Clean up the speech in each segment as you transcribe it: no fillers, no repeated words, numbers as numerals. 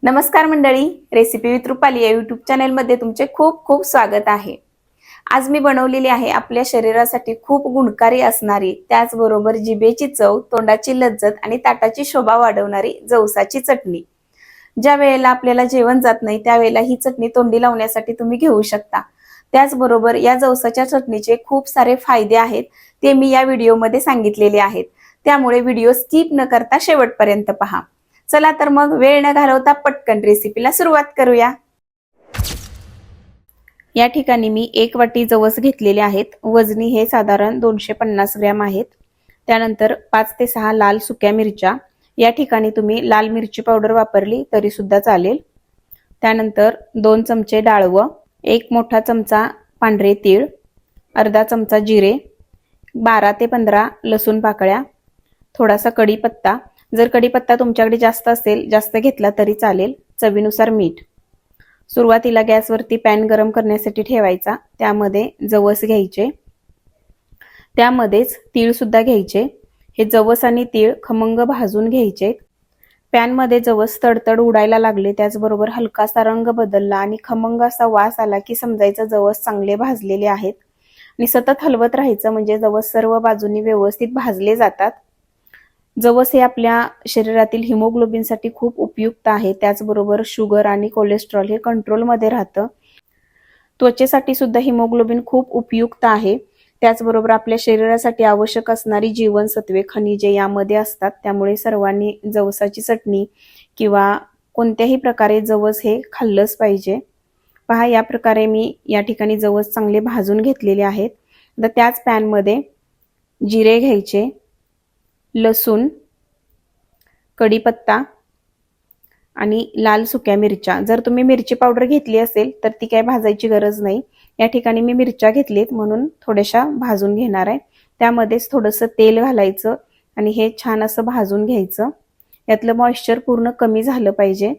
नमस्कार मंडळी, recipe with Rupali या यूट्यूब चॅनलमध्ये तुमचे खूप खूप स्वागत आहे। आज मी बनवलेली आहे आपल्या शरीरासाठी खूप गुणकारी असणारी, त्याचबरोबर जिभेची चव, तोंडाची लज्जत आणि ताटाची शोभा वाढवणारी जवसाची चटणी। ज्या वेळेला आपल्याला जेवण जात नाही त्यावेळेला ही चटणी तोंडी लावण्यासाठी तुम्ही घेऊ शकता। त्याचबरोबर या जवसाच्या चटणीचे खूप सारे फायदे आहेत, ते मी या व्हिडिओमध्ये सांगितलेले आहेत। त्यामुळे व्हिडिओ स्किप न करता शेवटपर्यंत पहा। चला तर मग वेळ न घालवता पटकन रेसिपीला सुरुवात करूया। या ठिकाणी मी 1 वाटी जवस घेतलेले आहेत। वजनी हे साधारण 250 ग्रॅम आहेत। त्यानंतर 5 ते 6 लाल सुक्या मिरच्या, या ठिकाणी तुम्ही लाल मिरची पावडर वापरली तरी सुद्धा चालेल। त्यानंतर 2 चमचे डाळवं, 1 मोठा चमचा पांढरे तीळ, अर्धा चमचा जिरे, 12 ते 15 लसूण पाकळ्या, थोडासा कढीपत्ता, जर कढीपत्ता तुमच्याकडे जास्त असेल जास्त घेतला तरी चालेल, चवीनुसार मीठ। सुरुवातीला गॅसवरती पॅन गरम करण्यासाठी ठेवायचा, त्यामध्ये जवस घ्यायचे, त्यामध्येच तीळ सुद्धा घ्यायचे। हे जवस आणि तीळ खमंग भाजून घ्यायचे। पॅन मध्ये जवस तडतड उडायला लागले, त्याचबरोबर हलकासा रंग बदलला आणि खमंग असा वास आला की समजायचं जवस चांगले भाजलेले आहेत। आणि सतत हलवत राहायचं म्हणजे जवस सर्व बाजूनी व्यवस्थित भाजले जातात। जवस हे आपल्या शरीरातील हिमोग्लोबिनसाठी खूप उपयुक्त आहे। त्याचबरोबर शुगर आणि कोलेस्ट्रॉल हे कंट्रोलमध्ये राहतं। त्वचेसाठी सुद्धा हिमोग्लोबिन खूप उपयुक्त आहे। त्याचबरोबर आपल्या शरीरासाठी आवश्यक असणारी जीवनसत्वे, खनिजे यामध्ये असतात। त्यामुळे सर्वांनी जवसाची चटणी किंवा कोणत्याही प्रकारे जवस हे खाल्लंच पाहिजे। पहा, या प्रकारे मी या ठिकाणी जवस चांगले भाजून घेतलेले आहेत। तर त्याच पॅन मध्ये जिरे घ्यायचे, लसूण, कढीपत्ता आणि लाल सुक्या मिरच्या। जर तुम्ही मिरची पावडर घेतली असेल तर ती काय भाजायची गरज नाही। या ठिकाणी मी मिरच्या घेतलीत म्हणून थोड्याशा भाजून घेणार आहे। त्यामध्येच थोडंसं तेल घालायचं आणि हे छान असं भाजून घ्यायचं। यातलं मॉइश्चर पूर्ण कमी झालं पाहिजे,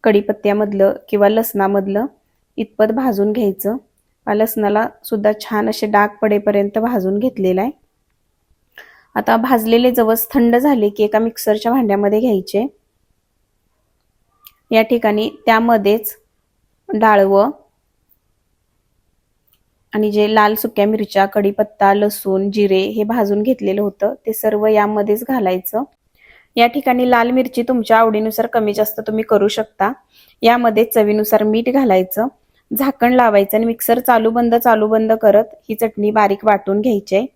कढीपत्त्यामधलं किंवा लसणामधलं, इतपत भाजून घ्यायचं। लसणाला सुद्धा छान असे डाग पडेपर्यंत भाजून घेतलेलं आहे। आता भाजलेले जवस थंड झाले की एका मिक्सरच्या भांड्यामध्ये घ्यायचे। या ठिकाणी त्यामध्येच डाळवं आणि जे लाल सुक्या मिरच्या, कढीपत्ता, लसूण, जिरे हे भाजून घेतलेलं होतं ते सर्व यामध्येच घालायचं। या ठिकाणी लाल मिरची तुमच्या आवडीनुसार कमी जास्त तुम्ही करू शकता। यामध्ये चवीनुसार मीठ घालायचं, झाकण लावायचं आणि मिक्सर चालू बंद करत ही चटणी बारीक वाटून घ्यायची।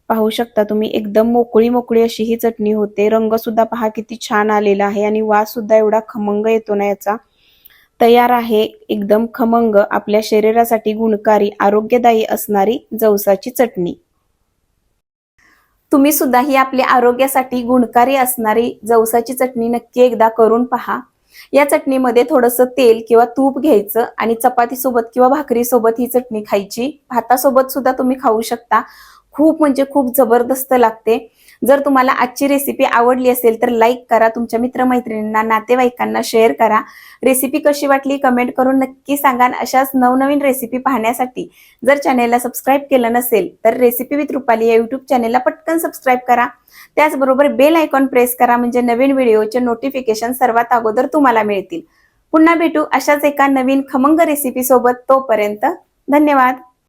पाहू शकता तुम्ही, एकदम मोकळी मोकळी अशी ही चटणी होते। रंग सुद्धा पहा किती छान आलेला आहे आणि वास सुद्धा एवढा खमंग येतो ना याचा। तयार आहे एकदम खमंग, आपल्या शरीरासाठी गुणकारी, आरोग्यदायी असणारी जवसाची चटणी। तुम्ही सुद्धा ही आपल्या आरोग्यासाठी गुणकारी असणारी जवसाची चटणी नक्की एकदा करून पहा। या चटणीमध्ये थोडंसं तेल किंवा तूप घ्यायचं आणि चपाती सोबत किंवा भाकरी सोबत ही चटणी खायची। भातासोबत सुद्धा तुम्ही खाऊ शकता। खूप म्हणजे खूप जबरदस्त लागते। जर तुम्हाला आजची रेसिपी आवडली असेल तर लाईक करा, तुमच्या मित्रमैत्रिणींना, नातेवाईकांना शेअर करा। रेसिपी कशी वाटली कमेंट करून नक्की सांगा। अशाच नवनवीन रेसिपी पाहण्यासाठी जर चॅनेलला सबस्क्राईब केलं नसेल तर रेसिपी विथ रुपाली या यूट्यूब चॅनेलला पटकन सबस्क्राईब करा। त्याचबरोबर बेल आयकॉन प्रेस करा म्हणजे नवीन व्हिडिओचे नोटिफिकेशन सर्वात अगोदर तुम्हाला मिळतील। पुन्हा भेटू अशाच एका नवीन खमंग रेसिपी सोबत, तोपर्यंत धन्यवाद।